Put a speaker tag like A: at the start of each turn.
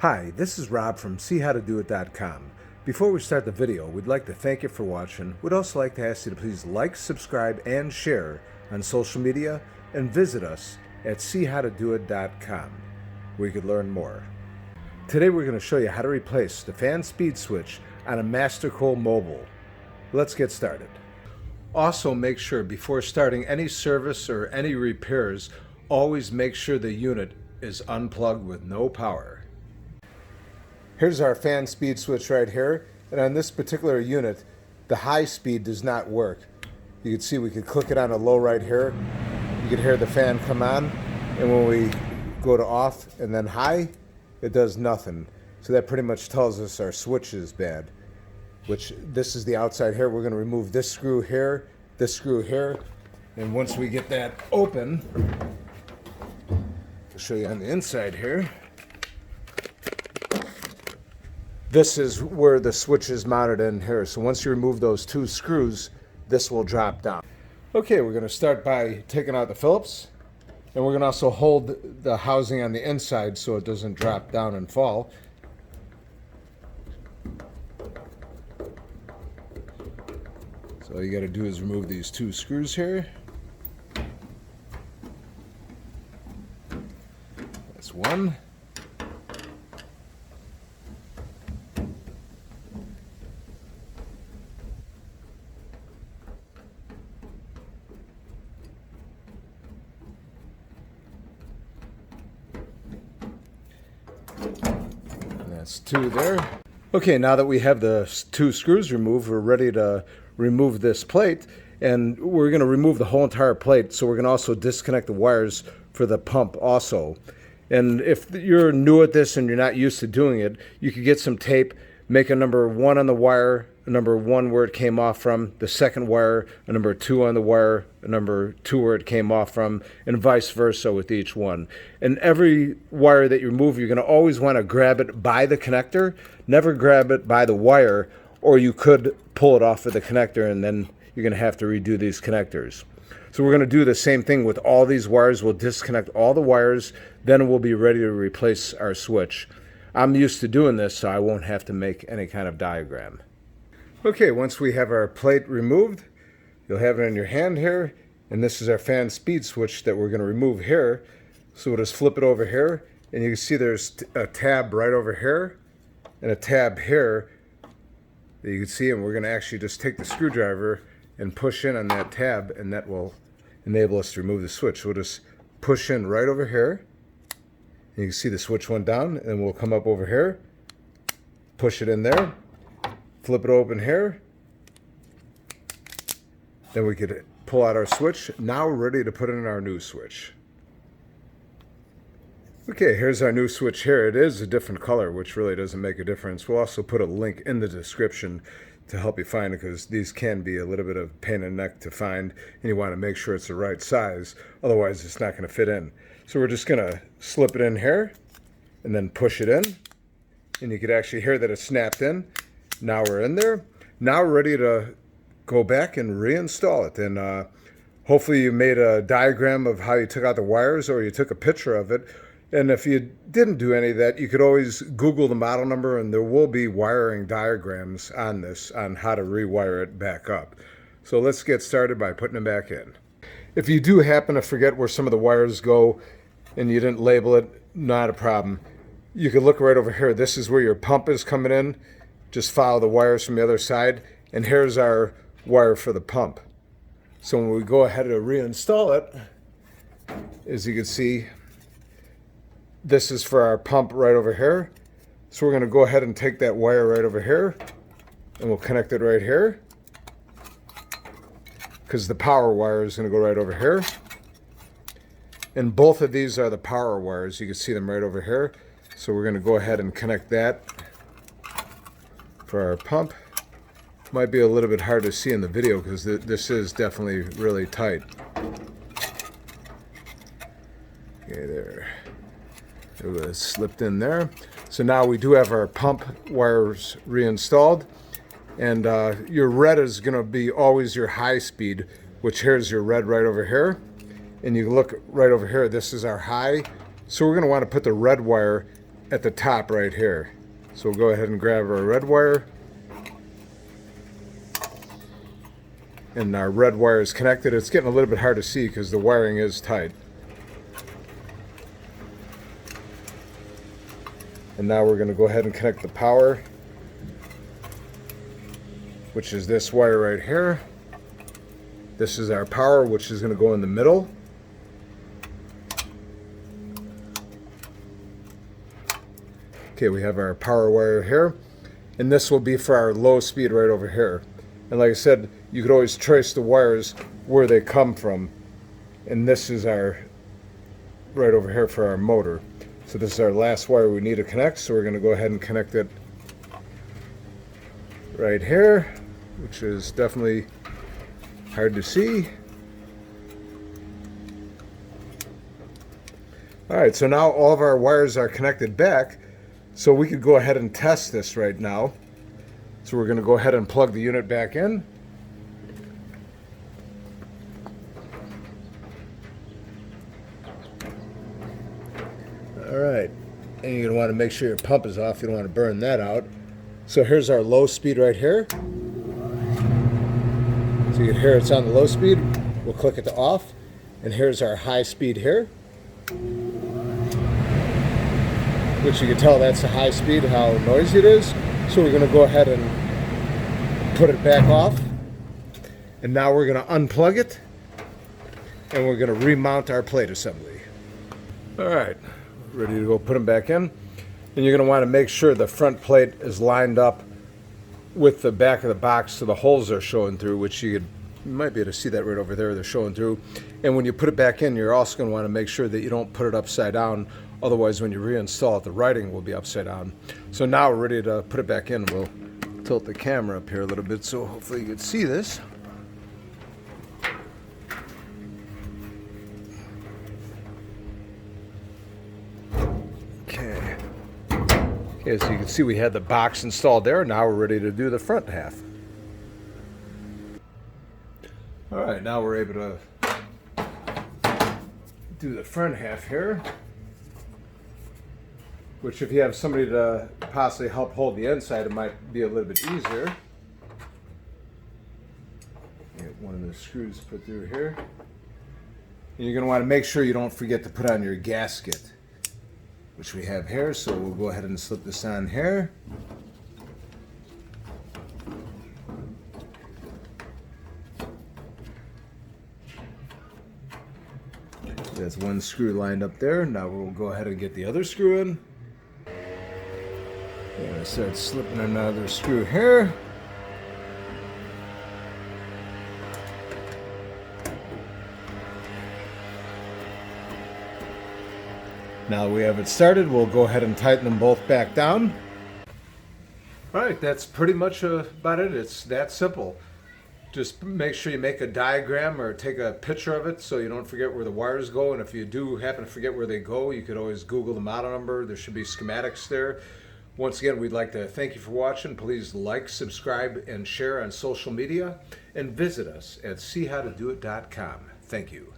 A: Hi, this is Rob from SeeHowToDoIt.com. Before we start the video, we'd like to thank you for watching. We'd also like to ask you to please like, subscribe, and share on social media, and visit us at SeeHowToDoIt.com, where you could learn more. Today we're going to show you how to replace the fan speed switch on a Mastercool mobile. Let's get started. Also, make sure before starting any service or any repairs, always make sure the unit is unplugged with no power. Here's our fan speed switch right here, and on this particular unit, the high speed does not work. You can see we could click it on a low right here. You can hear the fan come on, and when we go to off and then high, it does nothing. So that pretty much tells us our switch is bad. Which this is the outside here. We're going to remove this screw here, and once we get that open, I'll show you on the inside here. This is where the switch is mounted in here. So once you remove those two screws, this will drop down. Okay, we're going to start by taking out the Phillips. And we're going to also hold the housing on the inside so it doesn't drop down and fall. So all you got to do is remove these two screws here. That's one. That's two there. Okay, now that we have the two screws removed, we're ready to remove this plate, and we're going to remove the whole entire plate. So we're going to also disconnect the wires for the pump also. And if you're new at this and you're not used to doing it, you could get some tape, make a number 1 on the wire, a number 1 where it came off from, the second wire, a number 2 on the wire, a number 2 where it came off from, and vice versa with each one. And every wire that you remove, you're going to always want to grab it by the connector, never grab it by the wire, or you could pull it off of the connector and then you're going to have to redo these connectors. So we're going to do the same thing with all these wires. We'll disconnect all the wires, then we'll be ready to replace our switch. I'm used to doing this, so I won't have to make any kind of diagram. Okay, once we have our plate removed, you'll have it in your hand here, and this is our fan speed switch that we're going to remove here. So we'll just flip it over here, and you can see there's a tab right over here and a tab here that you can see, and we're going to actually just take the screwdriver and push in on that tab, and that will enable us to remove the switch. We'll just push in right over here. You can see the switch went down, and we'll come up over here, push it in there, flip it open here. Then we could pull out our switch. Now we're ready to put in our new switch. Okay, here's our new switch here. It is a different color, which really doesn't make a difference. We'll also put a link in the description to help you find it, because these can be a little bit of pain in the neck to find, and you want to make sure it's the right size. Otherwise, it's not going to fit in. So we're just going to slip it in here and then push it in. And you could actually hear that it snapped in. Now we're in there. Now we're ready to go back and reinstall it. And hopefully you made a diagram of how you took out the wires, or you took a picture of it. And if you didn't do any of that, you could always Google the model number, and there will be wiring diagrams on this on how to rewire it back up. So let's get started by putting it back in. If you do happen to forget where some of the wires go and you didn't label it, not a problem. You can look right over here. This is where your pump is coming in. Just follow the wires from the other side, and here's our wire for the pump. So when we go ahead and reinstall it, as you can see, this is for our pump right over here. So we're going to go ahead and take that wire right over here, and we'll connect it right here, because the power wire is going to go right over here. And both of these are the power wires. You can see them right over here. So we're going to go ahead and connect that for our pump. Might be a little bit hard to see in the video because this is definitely really tight. Okay, there. It was slipped in there. So now we do have our pump wires reinstalled. And your red is going to be always your high speed, which here's your red right over here. And you look right over here, this is our high. So we're going to want to put the red wire at the top right here. So we'll go ahead and grab our red wire. And our red wire is connected. It's getting a little bit hard to see because the wiring is tight. And now we're going to go ahead and connect the power, which is this wire right here. This is our power, which is going to go in the middle. Okay, we have our power wire here. And this will be for our low speed right over here. And like I said, you could always trace the wires where they come from. And this is our right over here for our motor. So this is our last wire we need to connect. So we're going to go ahead and connect it right here, which is definitely hard to see. All right, so now all of our wires are connected back. So we could go ahead and test this right now. So we're going to go ahead and plug the unit back in. All right, and you're going to want to make sure your pump is off. You don't want to burn that out. So here's our low speed right here. So you can hear it's on the low speed. We'll click it to off. And here's our high speed here. Which you can tell that's the high speed, how noisy it is. So we're going to go ahead and put it back off. And now we're going to unplug it. And we're going to remount our plate assembly. All right, ready to go put them back in. And you're going to want to make sure the front plate is lined up with the back of the box so the holes are showing through, which you might be able to see that right over there. They're showing through. And when you put it back in, you're also going to want to make sure that you don't put it upside down. Otherwise, when you reinstall it, the writing will be upside down. So now we're ready to put it back in. We'll tilt the camera up here a little bit so hopefully you can see this. Okay. Okay, so you can see we had the box installed there. Now we're ready to do the front half. All right, now we're able to do the front half here. Which if you have somebody to possibly help hold the inside, it might be a little bit easier. Get one of the screws put through here. And you're going to want to make sure you don't forget to put on your gasket, which we have here. So we'll go ahead and slip this on here. That's one screw lined up there. Now we'll go ahead and get the other screw in. I'm going to start slipping another screw here. Now that we have it started, we'll go ahead and tighten them both back down. All right, that's pretty much about it. It's that simple. Just make sure you make a diagram or take a picture of it so you don't forget where the wires go. And if you do happen to forget where they go, you could always Google the model number. There should be schematics there. Once again, we'd like to thank you for watching. Please like, subscribe, and share on social media. And visit us at seehowtodoit.com. Thank you.